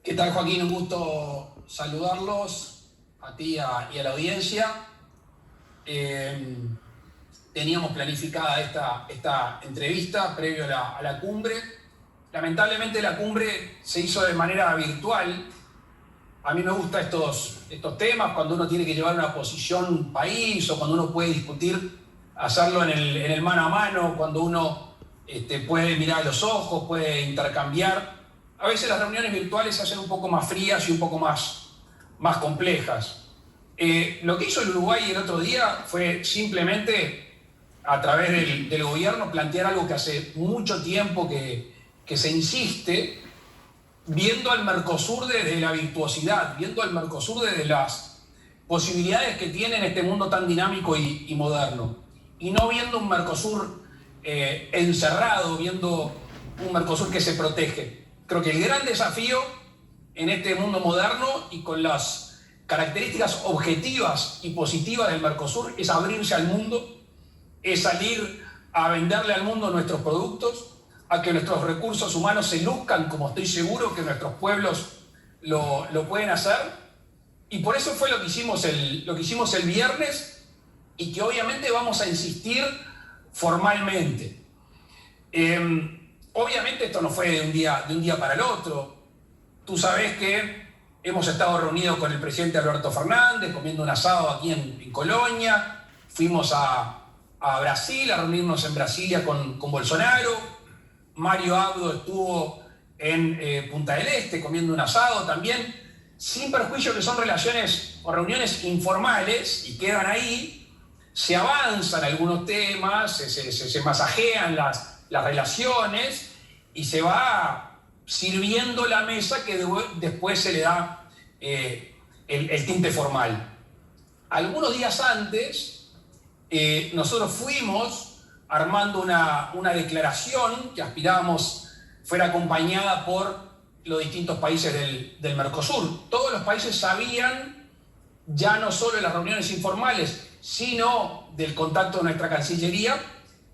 ¿Qué tal, Joaquín? Un gusto saludarlos a ti y a la audiencia. Teníamos planificada esta entrevista previo a la cumbre. Lamentablemente la cumbre se hizo de manera virtual. A mí me gustan estos temas cuando uno tiene que llevar una posición país o cuando uno puede discutir, hacerlo en el mano a mano, cuando uno puede mirar a los ojos, puede intercambiar. A veces las reuniones virtuales se hacen un poco más frías y un poco más complejas. Lo que hizo el Uruguay el otro día fue simplemente, a través del gobierno, plantear algo que hace mucho tiempo que se insiste, viendo al Mercosur desde la virtuosidad, viendo al Mercosur desde las posibilidades que tiene en este mundo tan dinámico y moderno. Y no viendo un Mercosur encerrado, viendo un Mercosur que se protege. Creo que el gran desafío en este mundo moderno y con las características objetivas y positivas del Mercosur es abrirse al mundo, es salir a venderle al mundo nuestros productos, a que nuestros recursos humanos se luzcan, como estoy seguro que nuestros pueblos lo pueden hacer. Y por eso fue lo que hicimos el viernes y que obviamente vamos a insistir formalmente. Obviamente esto no fue de un día para el otro. Tú sabés que hemos estado reunidos con el presidente Alberto Fernández, comiendo un asado aquí en Colonia. Fuimos a Brasil, a reunirnos en Brasilia con Bolsonaro. Mario Abdo estuvo en Punta del Este comiendo un asado también, sin perjuicio que son relaciones o reuniones informales y quedan ahí. Se avanzan algunos temas, se masajean las relaciones y se va sirviendo la mesa que después se le da el tinte formal. Algunos días antes, nosotros fuimos armando una declaración que aspirábamos fuera acompañada por los distintos países del Mercosur. Todos los países sabían, ya no solo en las reuniones informales, sino del contacto de nuestra Cancillería,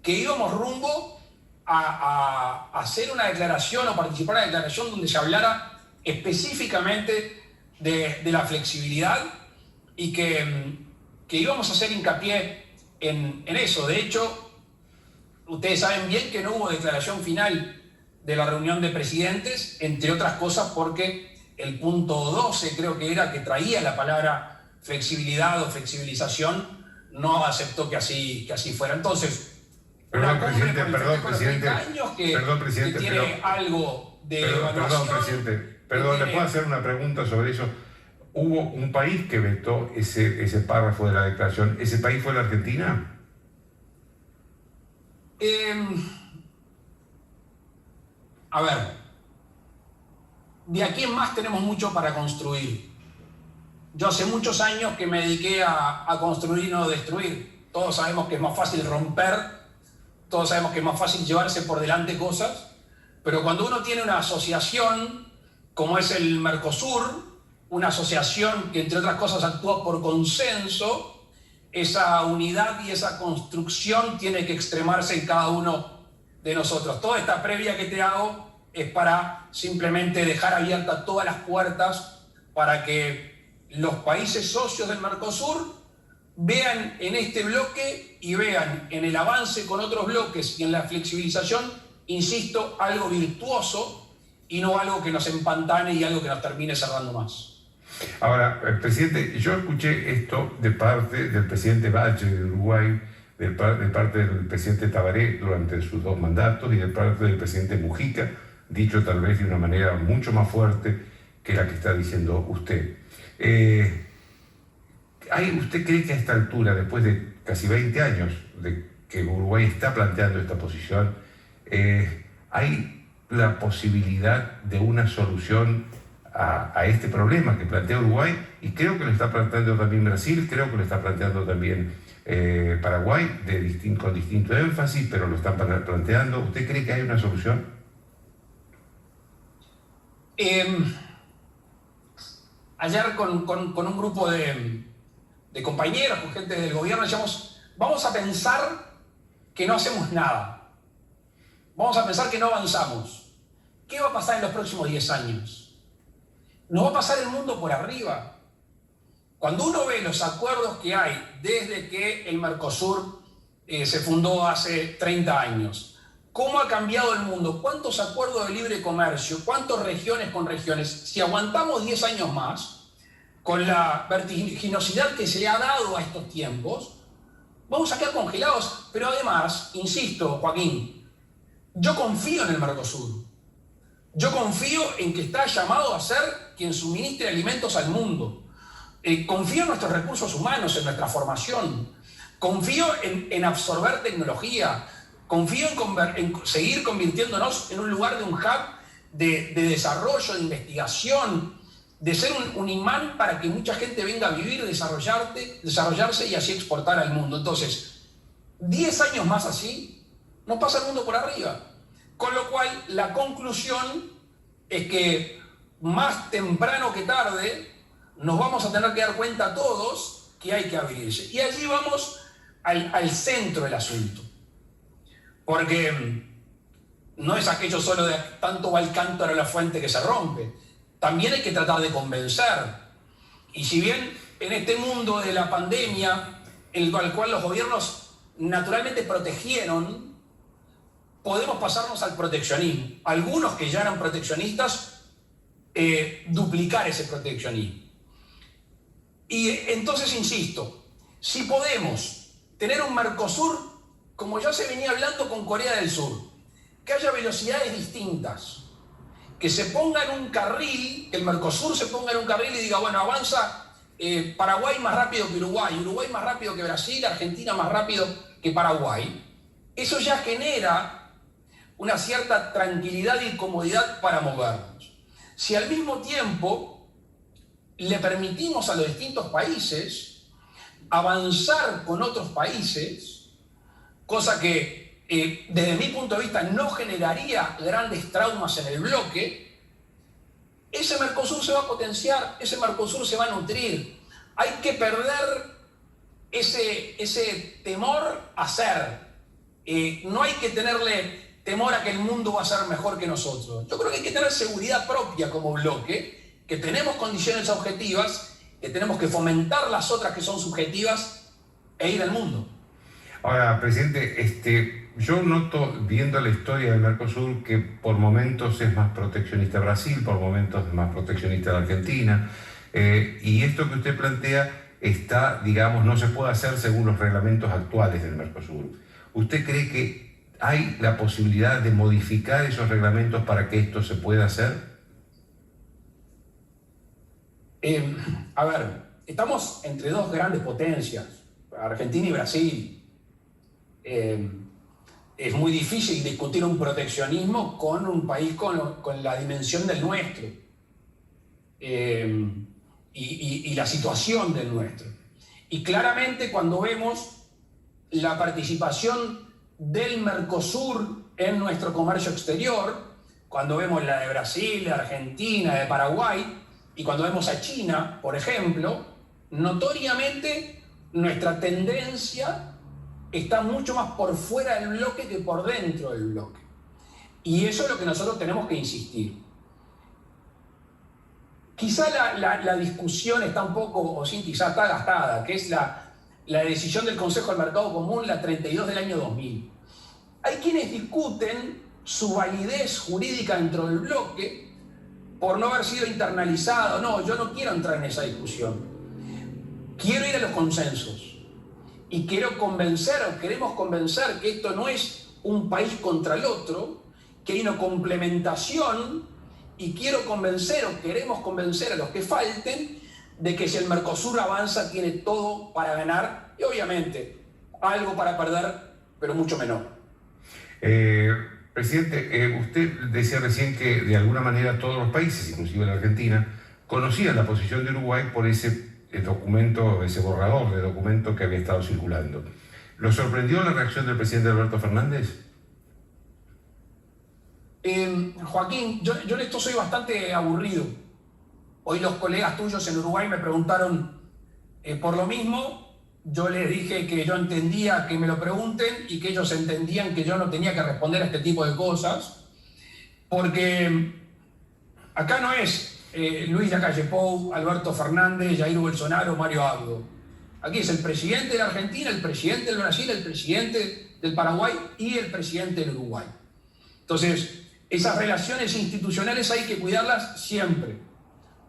que íbamos rumbo a hacer una declaración o participar en una declaración donde se hablara específicamente de la flexibilidad y que íbamos a hacer hincapié en eso. De hecho, ustedes saben bien que no hubo declaración final de la reunión de presidentes, entre otras cosas porque el punto 12, creo que era, que traía la palabra flexibilidad o flexibilización, no aceptó que así fuera. Entonces, Perdón, presidente, que tiene algo de evaluación. Perdón, ¿le puedo hacer una pregunta sobre eso? Hubo un país que vetó ese párrafo de la declaración. ¿Ese país fue la Argentina? A ver, de aquí en más tenemos mucho para construir. Yo hace muchos años que me dediqué a construir y no destruir. Todos sabemos que es más fácil romper, todos sabemos que es más fácil llevarse por delante cosas, pero cuando uno tiene una asociación como es el Mercosur, una asociación que entre otras cosas actúa por consenso, esa unidad y esa construcción tiene que extremarse en cada uno de nosotros. Toda esta previa que te hago es para simplemente dejar abiertas todas las puertas para que los países socios del Mercosur vean en este bloque y vean en el avance con otros bloques y en la flexibilización, insisto, algo virtuoso y no algo que nos empantane y algo que nos termine cerrando más. Ahora, presidente, yo escuché esto de parte del presidente Bache de Uruguay, de parte del presidente Tabaré durante sus 2 mandatos y de parte del presidente Mujica, dicho tal vez de una manera mucho más fuerte que la que está diciendo usted. ¿Usted cree que a esta altura, después de casi 20 años de que Uruguay está planteando esta posición, hay la posibilidad de una solución a este problema que plantea Uruguay? Y creo que lo está planteando también Brasil, creo que lo está planteando también Paraguay, con distinto énfasis, pero lo están planteando. ¿Usted cree que hay una solución? Ayer con un grupo de compañeros, con gente del gobierno, decíamos, vamos a pensar que no hacemos nada. Vamos a pensar que no avanzamos. ¿Qué va a pasar en los próximos 10 años? nos va a pasar el mundo por arriba. Cuando uno ve los acuerdos que hay desde que el Mercosur se fundó hace 30 años, cómo ha cambiado el mundo, cuántos acuerdos de libre comercio, cuántas regiones con regiones, si aguantamos 10 años más, con la vertiginosidad que se ha dado a estos tiempos, vamos a quedar congelados. Pero además, insisto, Joaquín, yo confío en el Mercosur. Yo confío en que está llamado a ser quien suministre alimentos al mundo. Confío en nuestros recursos humanos, en nuestra formación. Confío en absorber tecnología. Confío en seguir convirtiéndonos en un lugar de un hub de desarrollo, de investigación, de ser un imán para que mucha gente venga a vivir, desarrollarse y así exportar al mundo. Entonces, 10 años más así, nos pasa el mundo por arriba. Con lo cual, la conclusión es que más temprano que tarde nos vamos a tener que dar cuenta todos que hay que abrirse. Y allí vamos al centro del asunto. Porque no es aquello solo de tanto va el cántaro a la fuente que se rompe. También hay que tratar de convencer. Y si bien en este mundo de la pandemia, en el cual los gobiernos naturalmente protegieron, podemos pasarnos al proteccionismo. Algunos que ya eran proteccionistas, duplicar ese proteccionismo. Y entonces, insisto, si podemos tener un Mercosur, como ya se venía hablando con Corea del Sur, que haya velocidades distintas, que se ponga en un carril, que el Mercosur se ponga en un carril y diga, bueno, avanza Paraguay más rápido que Uruguay, Uruguay más rápido que Brasil, Argentina más rápido que Paraguay, eso ya genera una cierta tranquilidad y comodidad para movernos. Si al mismo tiempo le permitimos a los distintos países avanzar con otros países, cosa que desde mi punto de vista no generaría grandes traumas en el bloque, ese Mercosur se va a potenciar, ese Mercosur se va a nutrir. Hay que perder ese temor a ser. No hay que tenerle temor a que el mundo va a ser mejor que nosotros. Yo creo que hay que tener seguridad propia como bloque, que tenemos condiciones objetivas, que tenemos que fomentar las otras que son subjetivas e ir al mundo. Ahora, presidente, yo noto, viendo la historia del Mercosur, que por momentos es más proteccionista Brasil, por momentos es más proteccionista la Argentina, y esto que usted plantea está, digamos, no se puede hacer según los reglamentos actuales del Mercosur. ¿Usted cree que hay la posibilidad de modificar esos reglamentos para que esto se pueda hacer? A ver, estamos entre dos grandes potencias, Argentina y Brasil. Es muy difícil discutir un proteccionismo con un país con la dimensión del nuestro y la situación del nuestro. Y claramente cuando vemos la participación del Mercosur en nuestro comercio exterior, cuando vemos la de Brasil, de Argentina, de Paraguay, y cuando vemos a China, por ejemplo, notoriamente nuestra tendencia está mucho más por fuera del bloque que por dentro del bloque. Y eso es lo que nosotros tenemos que insistir. Quizá la discusión está un poco, o sí, quizá está gastada, que es la decisión del Consejo del Mercado Común, la 32 del año 2000. Hay quienes discuten su validez jurídica dentro del bloque por no haber sido internalizado. No, yo no quiero entrar en esa discusión. Quiero ir a los consensos. Y queremos convencer que esto no es un país contra el otro, que hay una complementación, y queremos convencer a los que falten de que si el Mercosur avanza tiene todo para ganar y obviamente algo para perder, pero mucho menor. Presidente, usted decía recién que de alguna manera todos los países, inclusive la Argentina, conocían la posición de Uruguay por ese documento, ese borrador de documento que había estado circulando. ¿Lo sorprendió la reacción del presidente Alberto Fernández? Joaquín, yo en esto soy bastante aburrido. Hoy los colegas tuyos en Uruguay me preguntaron por lo mismo. Yo les dije que yo entendía que me lo pregunten y que ellos entendían que yo no tenía que responder a este tipo de cosas, porque acá no es Luis Lacalle Pou, Alberto Fernández, Jair Bolsonaro, Mario Abdo. Aquí es el presidente de la Argentina, el presidente del Brasil, el presidente del Paraguay y el presidente del Uruguay. Entonces, esas relaciones institucionales hay que cuidarlas siempre.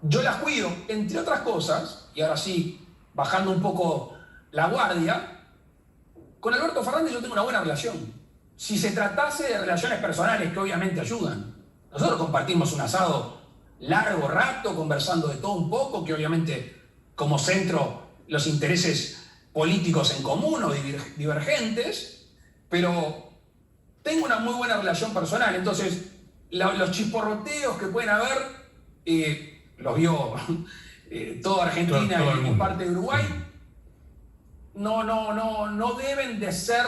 Yo las cuido, entre otras cosas, y ahora sí, bajando un poco la guardia, con Alberto Fernández yo tengo una buena relación. Si se tratase de relaciones personales que obviamente ayudan, nosotros compartimos un asado largo rato, conversando de todo un poco, que obviamente como centro los intereses políticos en común o divergentes, pero tengo una muy buena relación personal. Entonces, los chisporroteos que pueden haber, los vio toda Argentina y parte de Uruguay, no deben de ser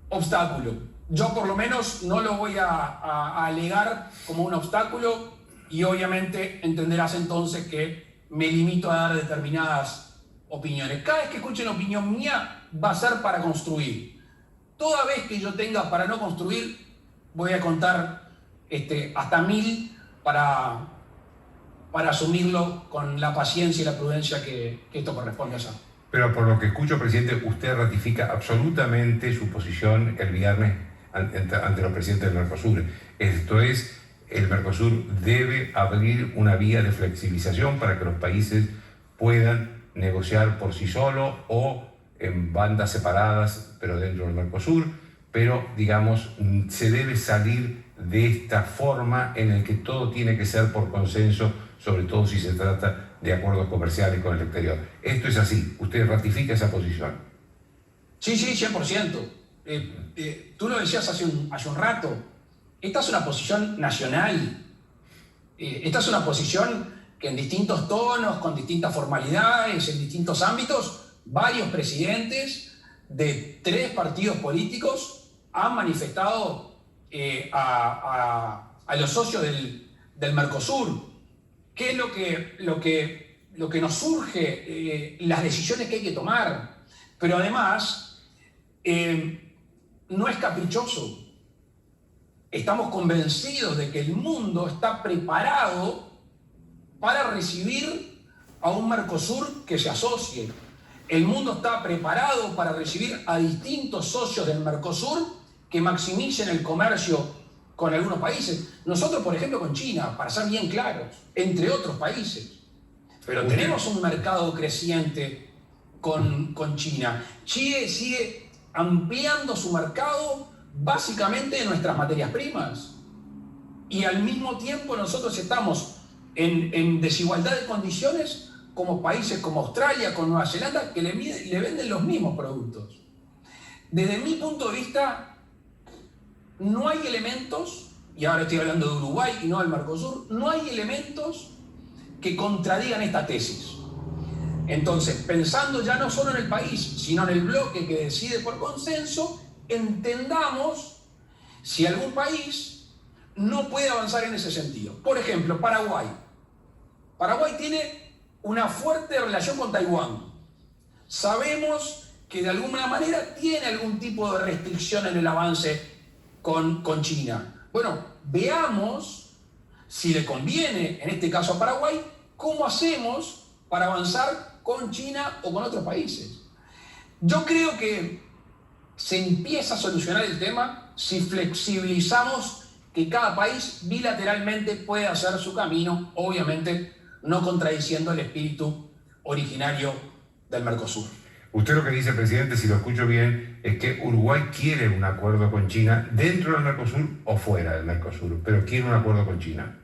obstáculo. Yo por lo menos no lo voy a alegar como un obstáculo y obviamente entenderás entonces que me limito a dar determinadas opiniones. Cada vez que escuche una opinión mía va a ser para construir. Toda vez que yo tenga para no construir, voy a contar hasta 1000 para asumirlo con la paciencia y la prudencia que esto corresponde a hacer. Pero por lo que escucho, presidente, usted ratifica absolutamente su posición el viernes ante los presidentes del Mercosur. Esto es, el Mercosur debe abrir una vía de flexibilización para que los países puedan negociar por sí solos o en bandas separadas, pero dentro del Mercosur. Pero, digamos, se debe salir de esta forma en la que todo tiene que ser por consenso, sobre todo si se trata de acuerdos comerciales con el exterior. Esto es así. ¿Usted ratifica esa posición? Sí, 100%. Tú lo decías hace un rato. Esta es una posición nacional. Esta es una posición que en distintos tonos, con distintas formalidades, en distintos ámbitos, varios presidentes de 3 partidos políticos han manifestado a los socios del Mercosur. ¿Qué es lo que nos surge? Las decisiones que hay que tomar. Pero además, no es caprichoso. Estamos convencidos de que el mundo está preparado para recibir a un Mercosur que se asocie. El mundo está preparado para recibir a distintos socios del Mercosur que maximicen el comercio con algunos países. Nosotros, por ejemplo, con China, para ser bien claros, entre otros países. Pero tenemos un mercado creciente con China. Chile sigue ampliando su mercado básicamente en nuestras materias primas. Y al mismo tiempo nosotros estamos en desigualdad de condiciones como países como Australia, con Nueva Zelanda, que le venden los mismos productos. Desde mi punto de vista, no hay elementos, y ahora estoy hablando de Uruguay y no del Mercosur, no hay elementos que contradigan esta tesis. Entonces, pensando ya no solo en el país, sino en el bloque que decide por consenso, entendamos si algún país no puede avanzar en ese sentido. Por ejemplo, Paraguay. Paraguay tiene una fuerte relación con Taiwán. Sabemos que de alguna manera tiene algún tipo de restricción en el avance con China. Bueno, veamos si le conviene, en este caso a Paraguay, cómo hacemos para avanzar con China o con otros países. Yo creo que se empieza a solucionar el tema si flexibilizamos que cada país bilateralmente puede hacer su camino, obviamente no contradiciendo el espíritu originario del Mercosur. Usted lo que dice, presidente, si lo escucho bien, es que Uruguay quiere un acuerdo con China dentro del Mercosur o fuera del Mercosur, pero quiere un acuerdo con China.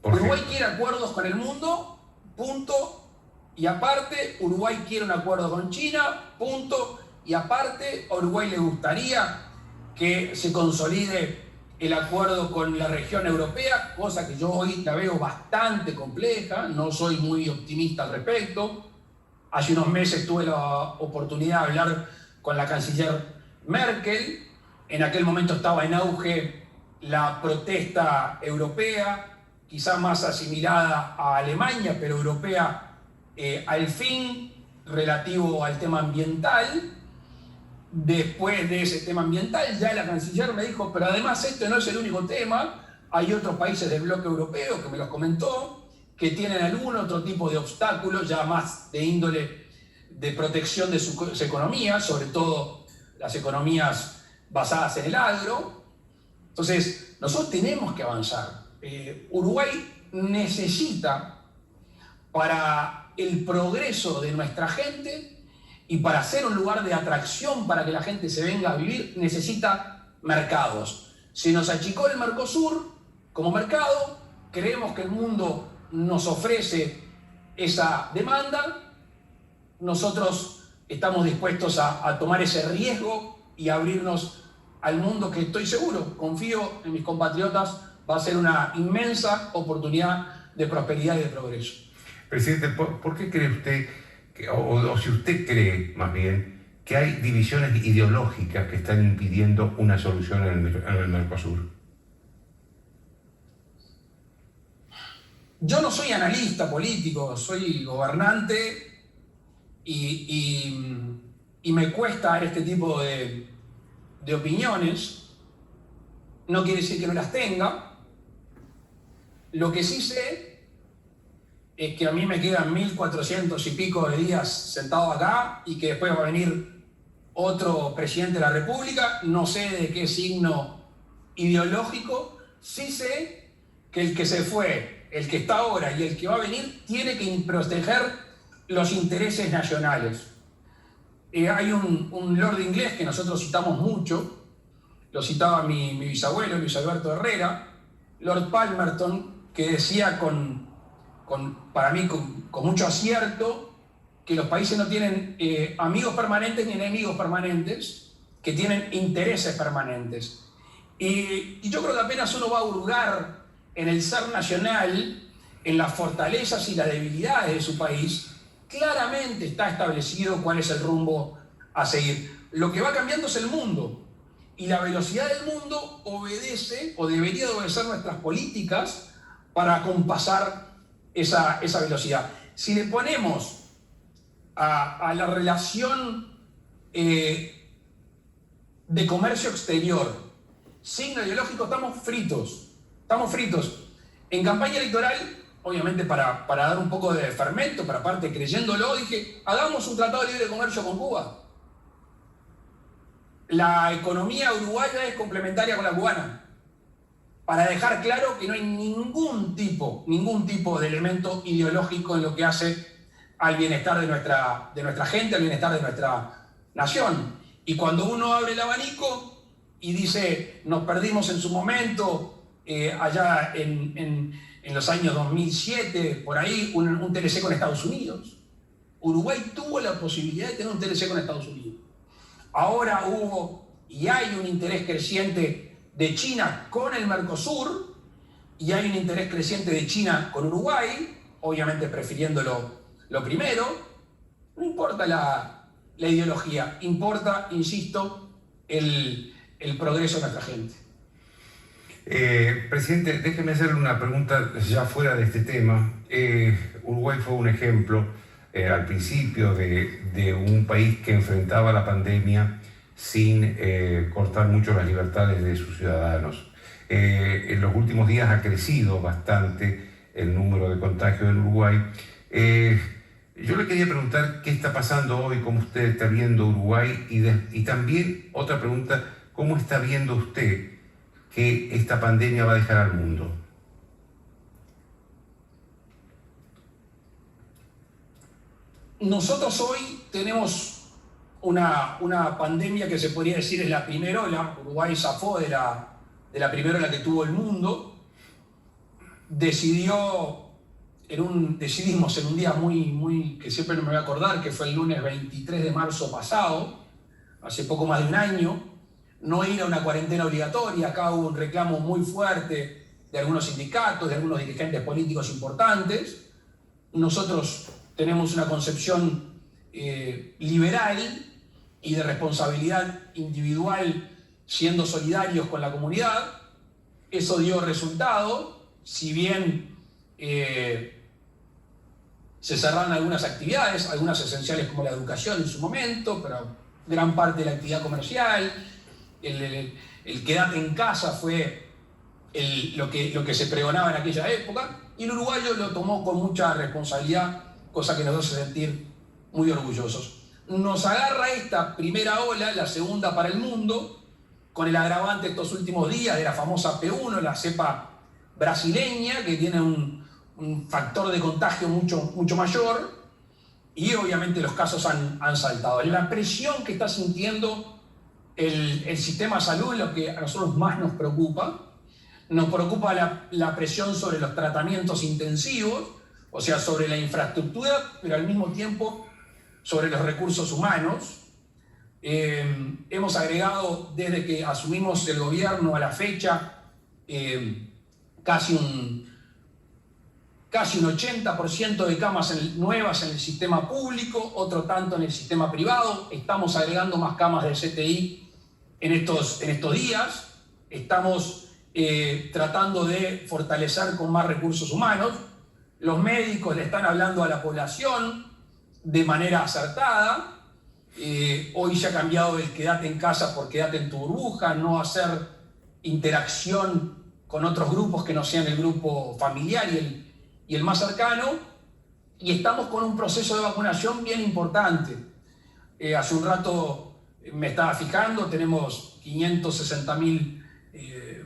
Uruguay quiere acuerdos con el mundo, punto. Y aparte, Uruguay quiere un acuerdo con China, punto. Y aparte, a Uruguay le gustaría que se consolide el acuerdo con la región europea, cosa que yo hoy la veo bastante compleja, no soy muy optimista al respecto. Hace unos meses tuve la oportunidad de hablar con la canciller Merkel. En aquel momento estaba en auge la protesta europea, quizá más asimilada a Alemania, pero europea al fin, relativo al tema ambiental. Después de ese tema ambiental, ya la canciller me dijo, pero además este no es el único tema, Hay otros países del bloque europeo, que me los comentó, que tienen algún otro tipo de obstáculos, ya más de índole de protección de sus economías, sobre todo las economías basadas en el agro. Entonces, nosotros tenemos que avanzar. Uruguay necesita, para el progreso de nuestra gente y para ser un lugar de atracción para que la gente se venga a vivir, necesita mercados. Se nos achicó el Mercosur como mercado, creemos que el mundo nos ofrece esa demanda, nosotros estamos dispuestos a tomar ese riesgo y abrirnos al mundo, que estoy seguro, confío en mis compatriotas, va a ser una inmensa oportunidad de prosperidad y de progreso. Presidente, ¿por qué cree usted, o si usted cree más bien, que hay divisiones ideológicas que están impidiendo una solución en el Mercosur? Yo no soy analista político, soy gobernante y me cuesta dar este tipo de opiniones. No quiere decir que no las tenga. Lo que sí sé es que a mí me quedan 1400 y pico de días sentado acá y que después va a venir otro presidente de la República. No sé de qué signo ideológico. Sí sé que el que se fue, el que está ahora y el que va a venir tiene que proteger los intereses nacionales. Hay un lord inglés que nosotros citamos mucho, lo citaba mi bisabuelo, Luis Alberto Herrera, Lord Palmerston, que decía para mí con mucho acierto que los países no tienen amigos permanentes ni enemigos permanentes, que tienen intereses permanentes. Y yo creo que apenas uno va a hurgar en el ser nacional, en las fortalezas y las debilidades de su país, claramente está establecido cuál es el rumbo a seguir. Lo que va cambiando es el mundo, y la velocidad del mundo obedece o debería obedecer nuestras políticas para compasar esa velocidad. Si le ponemos a la relación de comercio exterior signo ideológico, estamos fritos. En campaña electoral, obviamente para dar un poco de fermento, para parte creyéndolo, dije, hagamos un tratado de libre comercio con Cuba. La economía uruguaya es complementaria con la cubana, para dejar claro que no hay ningún tipo de elemento ideológico en lo que hace al bienestar de nuestra gente, al bienestar de nuestra nación. Y cuando uno abre el abanico y dice, nos perdimos en su momento, allá en los años 2007, por ahí, un TLC con Estados Unidos. Uruguay tuvo la posibilidad de tener un TLC con Estados Unidos. Ahora hubo y hay un interés creciente de China con el Mercosur y hay un interés creciente de China con Uruguay, obviamente prefiriendo lo primero. No importa la ideología, importa, insisto, el progreso de nuestra gente. Presidente, déjeme hacerle una pregunta ya fuera de este tema. Uruguay fue un ejemplo al principio de un país que enfrentaba la pandemia sin cortar mucho las libertades de sus ciudadanos. En los últimos días ha crecido bastante el número de contagios en Uruguay. Yo le quería preguntar qué está pasando hoy, cómo usted está viendo Uruguay y también otra pregunta, ¿cómo está viendo usted que esta pandemia va a dejar al mundo? Nosotros hoy tenemos una pandemia que se podría decir es la primera ola. Uruguay zafó de la primera ola que tuvo el mundo. Decidimos en un día muy que siempre no me voy a acordar, que fue el lunes 23 de marzo pasado, hace poco más de un año, no ir a una cuarentena obligatoria. Acá hubo un reclamo muy fuerte de algunos sindicatos, de algunos dirigentes políticos importantes. Nosotros tenemos una concepción liberal y de responsabilidad individual, siendo solidarios con la comunidad. Eso dio resultado, si bien se cerraron algunas actividades, algunas esenciales como la educación en su momento, pero gran parte de la actividad comercial, el quedate en casa fue lo que se pregonaba en aquella época, y el uruguayo lo tomó con mucha responsabilidad, cosa que nos hace sentir muy orgullosos. Nos agarra esta primera ola, la segunda para el mundo, con el agravante estos últimos días de la famosa P1, la cepa brasileña, que tiene un factor de contagio mucho mayor, y obviamente los casos han saltado. La presión que está sintiendo el sistema de salud es lo que a nosotros más nos preocupa. Nos preocupa la presión sobre los tratamientos intensivos, o sea, sobre la infraestructura, pero al mismo tiempo sobre los recursos humanos. Hemos agregado, desde que asumimos el gobierno a la fecha, casi un 80% de camas nuevas en el sistema público, otro tanto en el sistema privado. Estamos agregando más camas del CTI en estos días. Estamos tratando de fortalecer con más recursos humanos. Los médicos le están hablando a la población de manera acertada. Hoy se ha cambiado el quédate en casa por quédate en tu burbuja, no hacer interacción con otros grupos que no sean el grupo familiar y el más cercano, y estamos con un proceso de vacunación bien importante. Hace un rato me estaba fijando, tenemos 560.000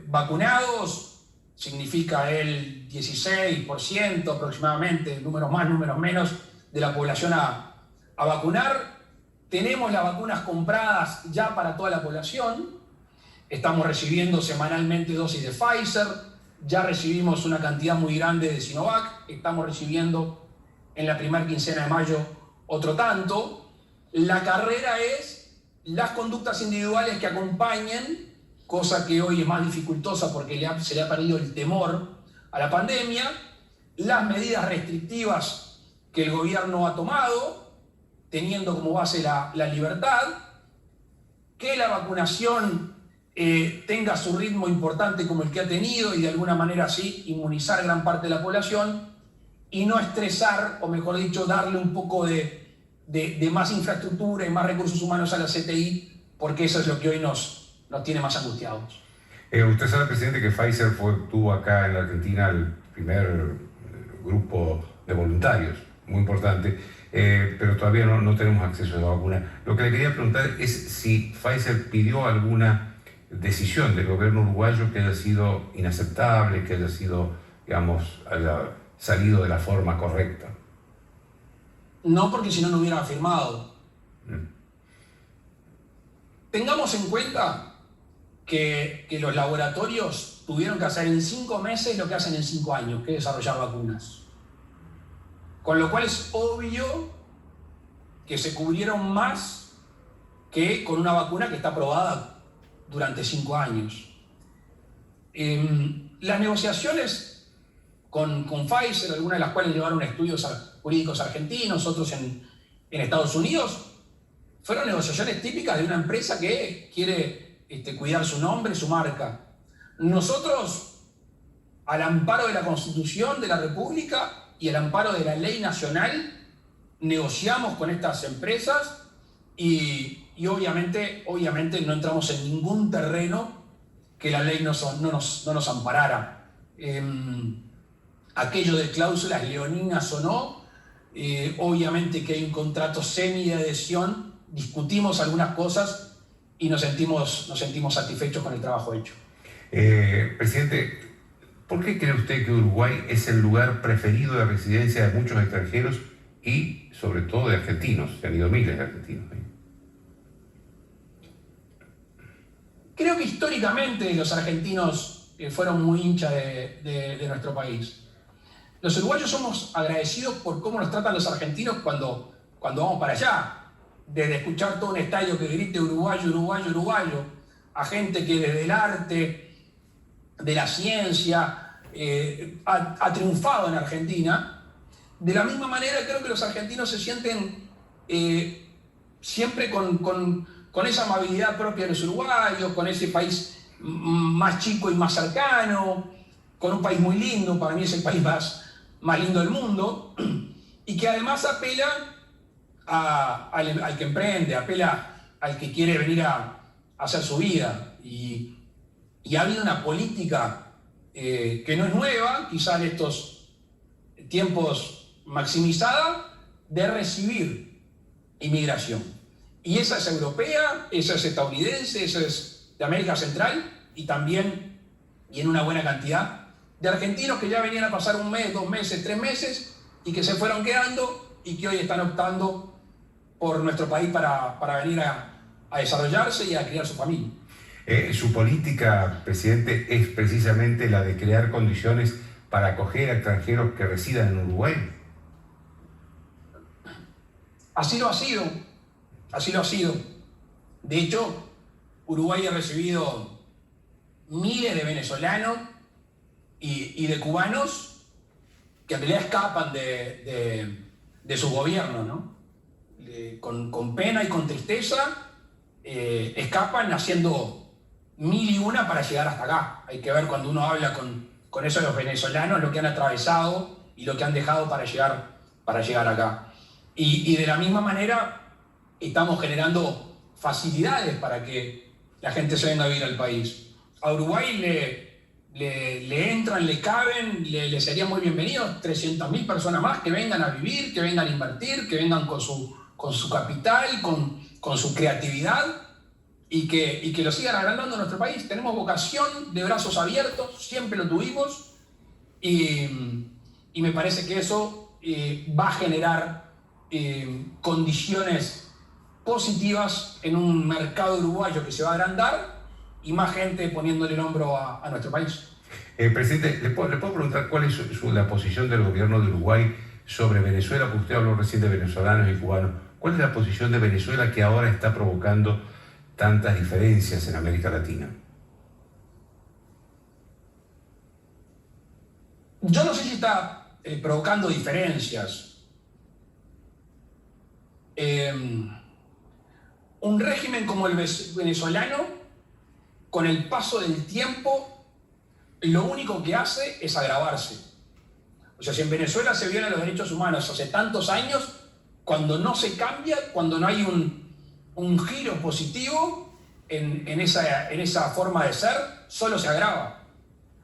vacunados, significa el 16% aproximadamente, números más, números menos, de la población a vacunar. Tenemos las vacunas compradas ya para toda la población. Estamos recibiendo semanalmente dosis de Pfizer. Ya recibimos una cantidad muy grande de Sinovac. Estamos recibiendo en la primera quincena de mayo otro tanto. La carrera es las conductas individuales que acompañen, cosa que hoy es más dificultosa porque se le ha perdido el temor a la pandemia. Las medidas restrictivas que el gobierno ha tomado, teniendo como base la libertad, que la vacunación tenga su ritmo importante como el que ha tenido y de alguna manera así inmunizar gran parte de la población y no estresar, o mejor dicho, darle un poco de más infraestructura y más recursos humanos a la CTI, porque eso es lo que hoy nos tiene más angustiados. Usted sabe, presidente, que Pfizer tuvo acá en la Argentina el primer grupo de voluntarios, muy importante. Pero todavía no tenemos acceso a la vacuna. Lo que le quería preguntar es si Pfizer pidió alguna decisión del gobierno uruguayo que haya sido inaceptable, que haya sido, digamos, haya salido de la forma correcta. No, porque si no, no hubiera firmado. Tengamos en cuenta que los laboratorios tuvieron que hacer en 5 meses lo que hacen en 5 años, que es desarrollar vacunas. Con lo cual es obvio que se cubrieron más que con una vacuna que está aprobada durante 5 años. Las negociaciones con Pfizer, algunas de las cuales llevaron estudios jurídicos argentinos, otros en Estados Unidos, fueron negociaciones típicas de una empresa que quiere cuidar su nombre, su marca. Nosotros, al amparo de la Constitución de la República y al amparo de la ley nacional, negociamos con estas empresas y obviamente no entramos en ningún terreno que la ley no nos amparara. Aquello de cláusulas leoninas o no, obviamente que hay un contrato semi de adhesión, discutimos algunas cosas y nos sentimos satisfechos con el trabajo hecho. Presidente, ¿por qué cree usted que Uruguay es el lugar preferido de residencia de muchos extranjeros y sobre todo de argentinos? Se han ido miles de argentinos. Creo que históricamente los argentinos fueron muy hinchas de nuestro país. Los uruguayos somos agradecidos por cómo nos tratan los argentinos cuando vamos para allá. Desde escuchar todo un estadio que grite uruguayo, uruguayo, uruguayo, a gente que desde el arte, de la ciencia, ha triunfado en Argentina. De la misma manera creo que los argentinos se sienten siempre con esa amabilidad propia de los uruguayos, con ese país más chico y más cercano, con un país muy lindo, para mí es el país más lindo del mundo, y que además apela al que emprende, apela al que quiere venir a hacer su vida. Y ha habido una política que no es nueva, quizá en estos tiempos maximizada, de recibir inmigración. Y esa es europea, esa es estadounidense, esa es de América Central y también, y en una buena cantidad, de argentinos que ya venían a pasar 1 mes, 2 meses, 3 meses y que se fueron quedando y que hoy están optando por nuestro país para venir a desarrollarse y a criar su familia. Su política, presidente, es precisamente la de crear condiciones para acoger a extranjeros que residan en Uruguay. Así lo ha sido, así lo ha sido. De hecho, Uruguay ha recibido miles de venezolanos y de cubanos que en realidad escapan de su gobierno, ¿no? Con pena y con tristeza escapan haciendo 1001 para llegar hasta acá. Hay que ver cuando uno habla con esos los venezolanos lo que han atravesado y lo que han dejado para llegar acá. Y de la misma manera estamos generando facilidades para que la gente se venga a vivir al país. A Uruguay le entran, le caben, le serían muy bienvenidos 300.000 personas más que vengan a vivir, que vengan a invertir, que vengan con su capital, con su creatividad y que lo sigan agrandando nuestro país. Tenemos vocación de brazos abiertos, siempre lo tuvimos y me parece que eso va a generar condiciones positivas en un mercado uruguayo que se va a agrandar y más gente poniéndole el hombro a nuestro país. Presidente, ¿le puedo preguntar cuál es la posición del gobierno de Uruguay sobre Venezuela? Porque usted habló recién de venezolanos y cubanos. ¿Cuál es la posición de Venezuela que ahora está provocando tantas diferencias en América Latina? Yo no sé si está provocando diferencias. Un régimen como el venezolano, con el paso del tiempo, lo único que hace es agravarse. O sea, si en Venezuela se violan los derechos humanos hace tantos años, cuando no se cambia, cuando no hay un giro positivo en esa forma de ser, solo se agrava.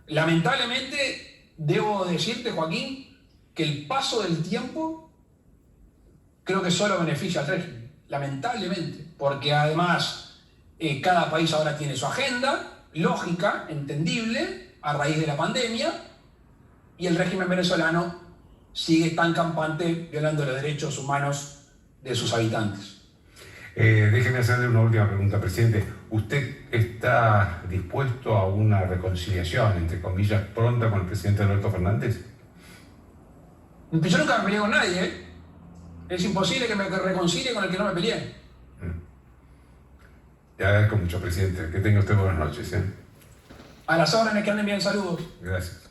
Lamentablemente, debo decirte, Joaquín, que el paso del tiempo creo que solo beneficia al régimen, lamentablemente, porque además cada país ahora tiene su agenda, lógica, entendible, a raíz de la pandemia, y el régimen venezolano sigue tan campante violando los derechos humanos de sus habitantes. Déjeme hacerle una última pregunta, presidente. ¿Usted está dispuesto a una reconciliación, entre comillas, pronta con el presidente Alberto Fernández? Yo nunca me peleé con nadie, ¿eh? Es imposible que me reconcilie con el que no me peleé. Le agradezco mucho, presidente. Que tenga usted buenas noches. A las órdenes, que anden bien, saludos. Gracias.